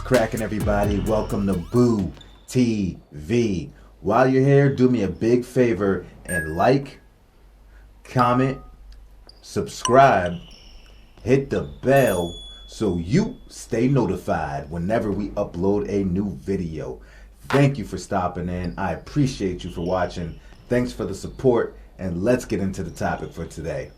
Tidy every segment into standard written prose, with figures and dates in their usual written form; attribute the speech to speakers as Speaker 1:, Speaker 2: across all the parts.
Speaker 1: cracking, everybody? Welcome to Boo TV. While you're here, do me a big favor and like, comment, subscribe, hit the bell so you stay notified whenever we upload a new video. Thank you for stopping in. I appreciate you for watching. Thanks for the support, and let's get into the topic for today.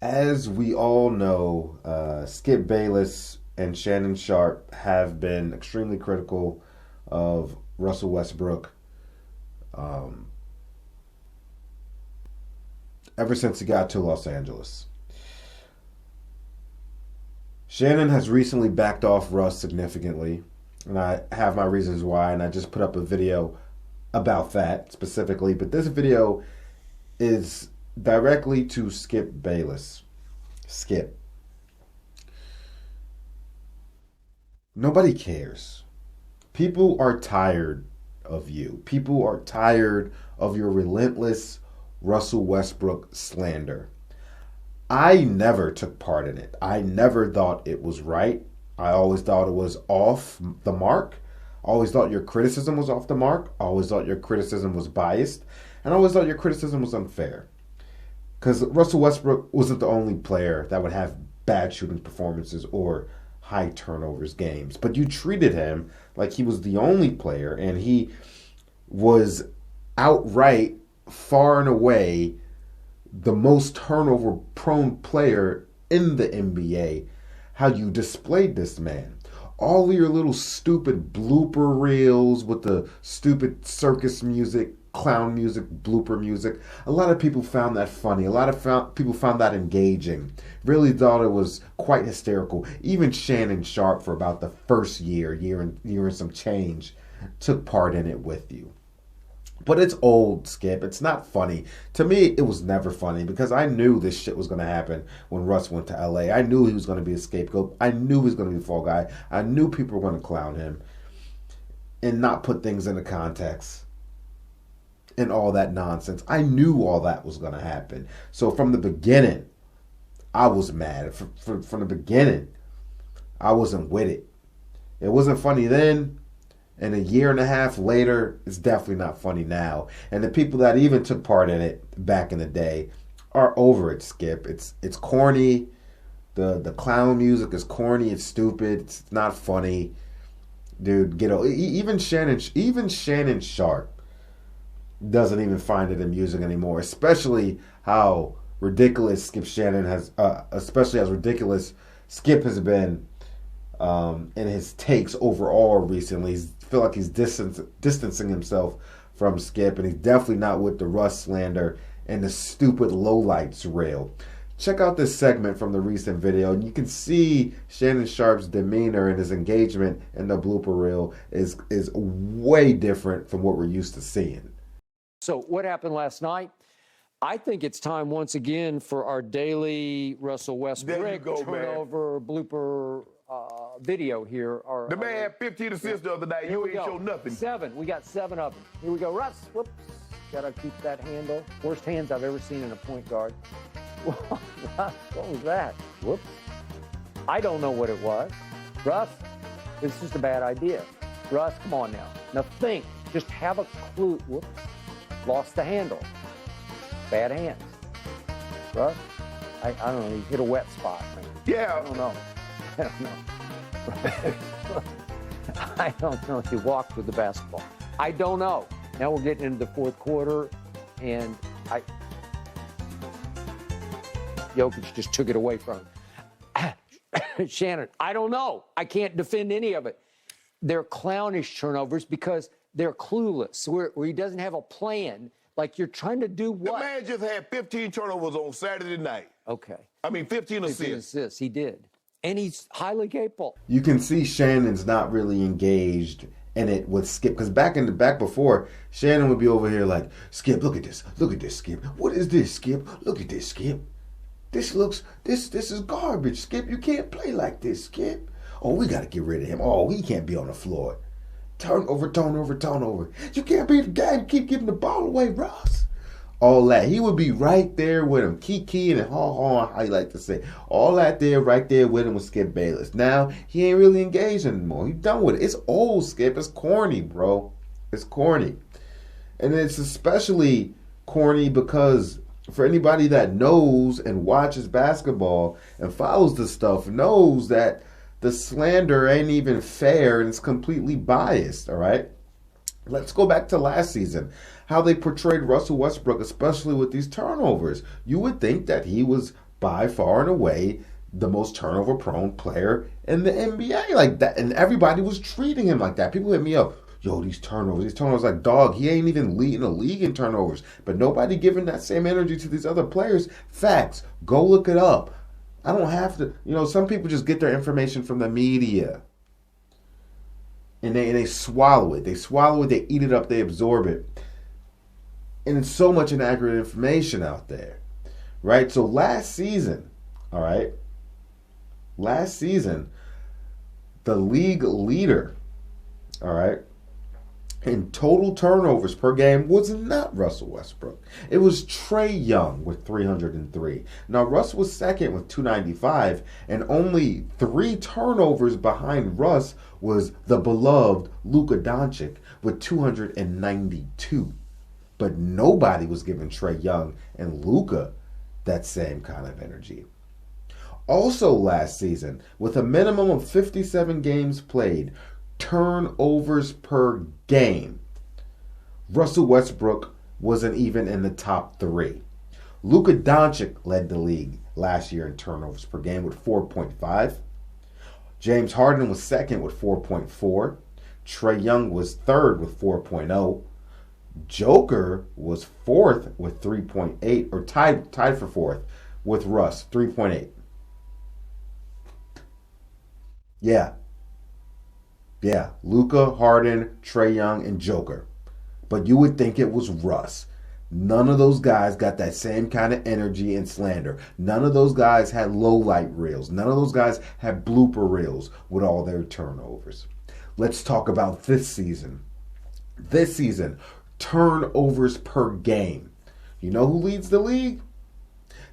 Speaker 1: As we all know, Skip Bayless and Shannon Sharpe have been extremely critical of Russell Westbrook ever since he got to Los Angeles. Shannon has recently backed off Russ significantly, and I have my reasons why, and I just put up a video about that specifically, but this video is directly to Skip Bayless. Skip. Nobody cares. People are tired of you. People are tired of your relentless Russell Westbrook slander. I never took part in it. I never thought it was right. I always thought it was off the mark. I always thought your criticism was off the mark. I always thought your criticism was biased. And I always thought your criticism was unfair. Because Russell Westbrook wasn't the only player that would have bad shooting performances or high turnovers games. But you treated him like he was the only player, and he was outright, far and away, the most turnover-prone player in the NBA. How you displayed this man. All of your little stupid blooper reels with the stupid circus music, clown music, blooper music. A lot of people found that funny. A lot of people found that engaging. Really thought it was quite hysterical. Even Shannon Sharpe, for about the first year and some change, took part in it with you. But it's old, Skip. It's not funny. To me, it was never funny because I knew this shit was going to happen when Russ went to LA. I knew he was going to be a scapegoat. I knew he was going to be the fall guy. I knew people were going to clown him and not put things into context and all that nonsense. I knew all that was going to happen. So from the beginning, I was mad. From the beginning, I wasn't with it. It wasn't funny then. And a year and a half later, it's definitely not funny now. And the people that even took part in it back in the day are over it, Skip. It's corny. The clown music is corny. It's stupid. It's not funny. Dude, get over. Even Shannon Sharpe doesn't even find it amusing anymore. Especially how ridiculous Skip Shannon has. Especially as ridiculous Skip has been in his takes overall recently. I feel like he's distancing himself from Skip, and he's definitely not with the Russ slander and the stupid lowlights rail. Check out this segment from the recent video, and you can see Shannon Sharpe's demeanor and his engagement in the blooper reel is way different from what we're used to seeing.
Speaker 2: So what happened last night? I think it's time once again for our daily Russell Westbrook turnover blooper video here.
Speaker 3: The man had 15 assists the other night. You ain't show nothing.
Speaker 2: 7. We got 7 of them. Here we go. Russ. Whoops. Gotta keep that handle. Worst hands I've ever seen in a point guard. Russ, what was that? Whoops. I don't know what it was. Russ, it's just a bad idea. Russ, come on now. Now think. Just have a clue. Whoops. Lost the handle. Bad hands. Russ, I don't know. You hit a wet spot.
Speaker 3: Yeah.
Speaker 2: I don't know. I don't know. He walked with the basketball. I don't know. Now we're getting into the fourth quarter, and Jokic just took it away from him. Shannon, I don't know. I can't defend any of it. They're clownish turnovers because they're clueless, where he doesn't have a plan. Like, you're trying to do what?
Speaker 3: The man just had 15 turnovers on Saturday night.
Speaker 2: Okay.
Speaker 3: 15 assists.
Speaker 2: 15 assists. He did. And he's highly capable.
Speaker 1: You can see Shannon's not really engaged in it with Skip, because back before, Shannon would be over here like, Skip, look at this, Skip. What is this, Skip? Look at this, Skip. This is garbage, Skip. You can't play like this, Skip. Oh, we got to get rid of him. Oh, he can't be on the floor. Turnover. You can't be the guy who keep giving the ball away, Russ. All that. He would be right there with him. Kiki and haw, how you like to say. All that there, right there with him with Skip Bayless. Now, he ain't really engaged anymore. He's done with it. It's old, Skip. It's corny, bro. It's corny. And it's especially corny because for anybody that knows and watches basketball and follows the stuff, knows that the slander ain't even fair and it's completely biased, all right? Let's go back to last season, how they portrayed Russell Westbrook, especially with these turnovers. You would think that he was by far and away the most turnover-prone player in the NBA like that, and everybody was treating him like that. People hit me up, yo, these turnovers, like, dog, he ain't even leading the league in turnovers, but nobody giving that same energy to these other players. Facts. Go look it up. I don't have to, some people just get their information from the media. And they swallow it. They swallow it, they eat it up, they absorb it. And it's so much inaccurate information out there. Right? So last season, all right? Last season, the league leader, all right, in total turnovers per game was not Russell Westbrook. It was Trae Young with 303. Now, Russ was second with 295, and only 3 turnovers behind Russ was the beloved Luka Doncic with 292. But nobody was giving Trae Young and Luka that same kind of energy. Also last season, with a minimum of 57 games played, turnovers per game, Russell Westbrook wasn't even in the top 3. Luka Doncic led the league last year in turnovers per game with 4.5. James Harden was second with 4.4. Trae Young was third with 4.0. Joker was fourth with 3.8, or tied for fourth with Russ, 3.8. Yeah, Luka, Harden, Trae Young, and Joker. But you would think it was Russ. None of those guys got that same kind of energy and slander. None of those guys had lowlight reels. None of those guys had blooper reels with all their turnovers. Let's talk about this season. This season, turnovers per game. You know who leads the league?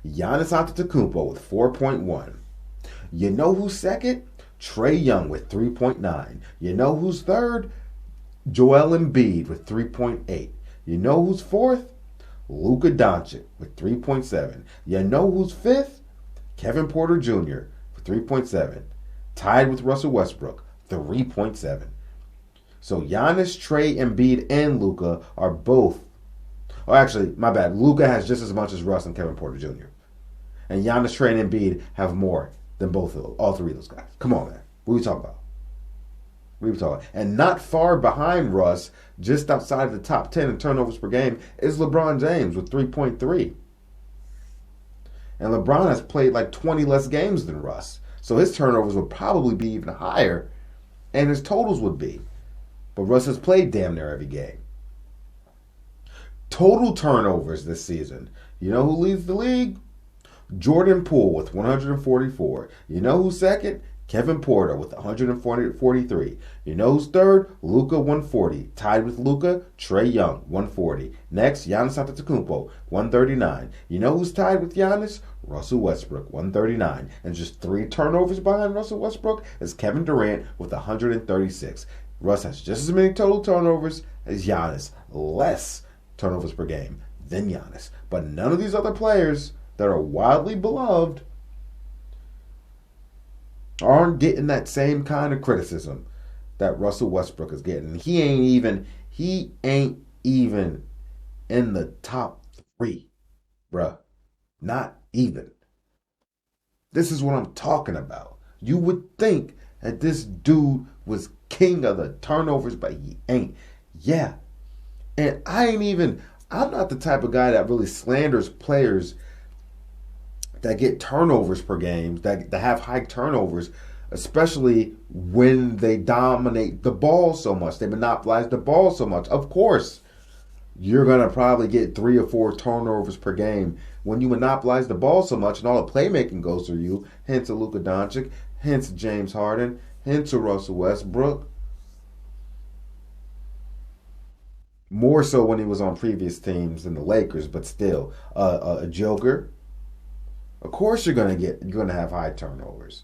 Speaker 1: Giannis Antetokounmpo with 4.1. You know who's second? Trae Young with 3.9. You know who's third? Joel Embiid with 3.8. You know who's fourth? Luka Doncic with 3.7. You know who's fifth? Kevin Porter Jr. with 3.7. Tied with Russell Westbrook, 3.7. So Giannis, Trae, Embiid, and Luka are both. Oh, actually, my bad. Luka has just as much as Russ and Kevin Porter Jr. And Giannis, Trae, and Embiid have more than all 3 of those guys. Come on, man. What are we talking about? And not far behind Russ, just outside of the top 10 in turnovers per game, is LeBron James with 3.3. And LeBron has played like 20 less games than Russ. So his turnovers would probably be even higher, and his totals would be. But Russ has played damn near every game. Total turnovers this season. You know who leads the league? Jordan Poole with 144. You know who's second? Kevin Porter with 143. You know who's third? Luka, 140. Tied with Luka, Trae Young, 140. Next, Giannis Antetokounmpo, 139. You know who's tied with Giannis? Russell Westbrook, 139. And just 3 turnovers behind Russell Westbrook is Kevin Durant with 136. Russ has just as many total turnovers as Giannis. Less turnovers per game than Giannis. But none of these other players that are wildly beloved aren't getting that same kind of criticism that Russell Westbrook is getting. He ain't even in the top 3, bruh. Not even. This is what I'm talking about. You would think that this dude was king of the turnovers, but he ain't. Yeah. And I'm not the type of guy that really slanders players that get turnovers per game, that have high turnovers, especially when they dominate the ball so much. They monopolize the ball so much. Of course, you're going to probably get 3 or 4 turnovers per game when you monopolize the ball so much and all the playmaking goes through you. Hence a Luka Doncic, hence James Harden, hence a Russell Westbrook. More so when he was on previous teams than the Lakers, but still, a Joker. Of course, you're gonna have high turnovers.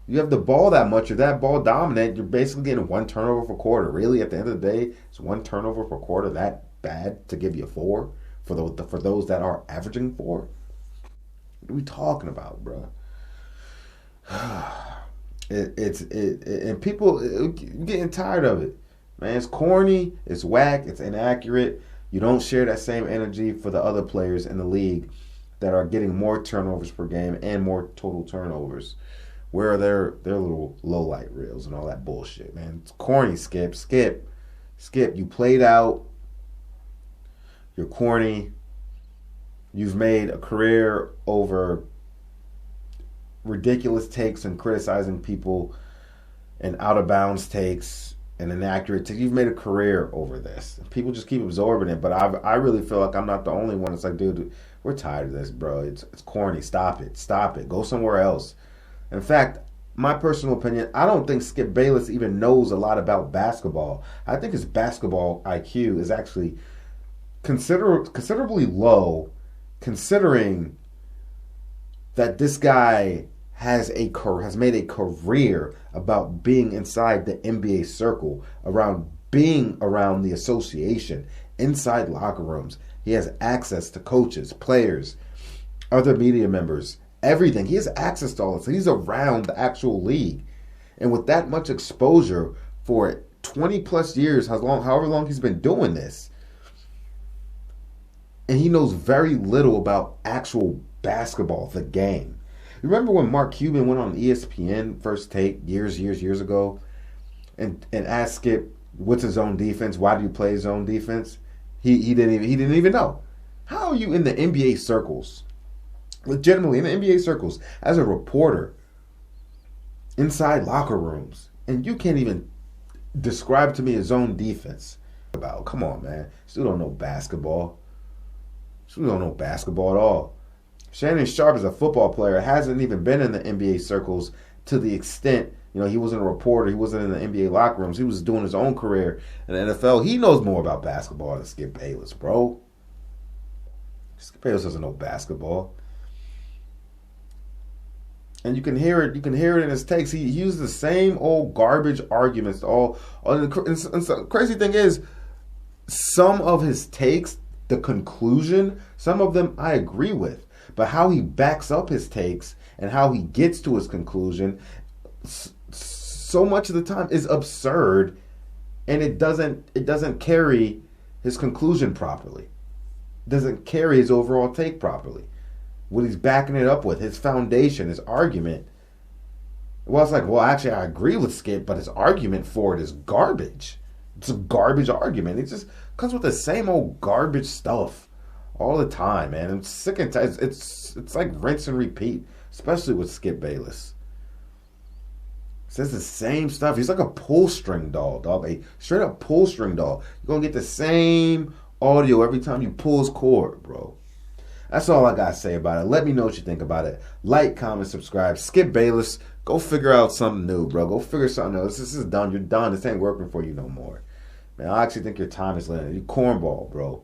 Speaker 1: You have the ball that much, you're that ball dominant. You're basically getting one turnover per quarter. Really, at the end of the day, is one turnover per quarter that bad to give you 4 for those that are averaging 4? What are we talking about, bro? And people getting tired of it, man. It's corny, it's whack, it's inaccurate. You don't share that same energy for the other players in the league that are getting more turnovers per game and more total turnovers. Where are their little low light reels and all that bullshit, man? It's corny, Skip. You played out. You're corny. You've made a career over ridiculous takes and criticizing people and out of bounds takes and inaccurate takes. You've made a career over this. People just keep absorbing it, but I really feel like I'm not the only one. It's like, dude, we're tired of this, bro. It's corny. Stop it. Go somewhere else. In fact, my personal opinion, I don't think Skip Bayless even knows a lot about basketball. I think his basketball IQ is actually considerably low, considering that this guy has made a career about being inside the NBA circle, being around the association, inside locker rooms. He has access to coaches, players, other media members, everything. He has access to all this. He's around the actual league. And with that much exposure for 20 plus years, however long he's been doing this, and he knows very little about actual basketball, the game. Remember when Mark Cuban went on ESPN First Take years ago and asked Skip, what's his own defense? Why do you play his own defense? He didn't even know. How are you in the NBA circles? Legitimately in the NBA circles as a reporter inside locker rooms, and you can't even describe to me his own defense? Come on, man. Still don't know basketball. Still don't know basketball at all. Shannon Sharpe is a football player, hasn't even been in the NBA circles to the extent, he wasn't a reporter, he wasn't in the NBA locker rooms, he was doing his own career in the NFL. He knows more about basketball than Skip Bayless, bro. Skip Bayless doesn't know basketball. And you can hear it in his takes. He uses the same old garbage arguments. And the crazy thing is, some of his takes, the conclusion, some of them I agree with. But how he backs up his takes and how he gets to his conclusion, so much of the time is absurd, and it doesn't carry his conclusion properly. It doesn't carry his overall take properly. What he's backing it up with, his foundation, his argument. Well, it's like, well, actually, I agree with Skip, but his argument for it is garbage. It's a garbage argument. It just comes with the same old garbage stuff all the time, man. I'm sick and tired. It's like rinse and repeat, especially with Skip Bayless. Says the same stuff. He's like a pull string doll, dog. A straight up pull string doll. You're gonna get the same audio every time you pull his cord, bro. That's all I gotta say about it. Let me know what you think about it. Like, comment, subscribe. Skip Bayless, go figure out something new, bro. Go figure something else. This is done. You're done. This ain't working for you no more, man. I actually think your time is limited. You cornball, bro.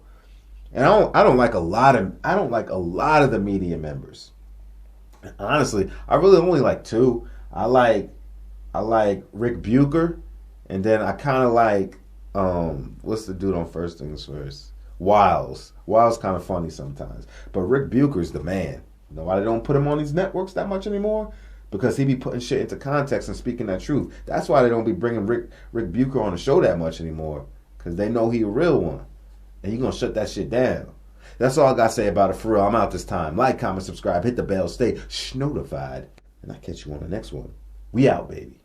Speaker 1: And I don't like a lot of the media members. Honestly, I really only like 2. I like Rick Bucher, and then I kind of like what's the dude on First Things First? Wiles. Wiles kind of funny sometimes, but Rick Bucher's the man. You know why they don't put him on these networks that much anymore? Because he be putting shit into context and speaking that truth. That's why they don't be bringing Rick Bucher on the show that much anymore, because they know he a real one. And you're going to shut that shit down. That's all I got to say about it for real. I'm out this time. Like, comment, subscribe, hit the bell, stay notified. And I'll catch you on the next one. We out, baby.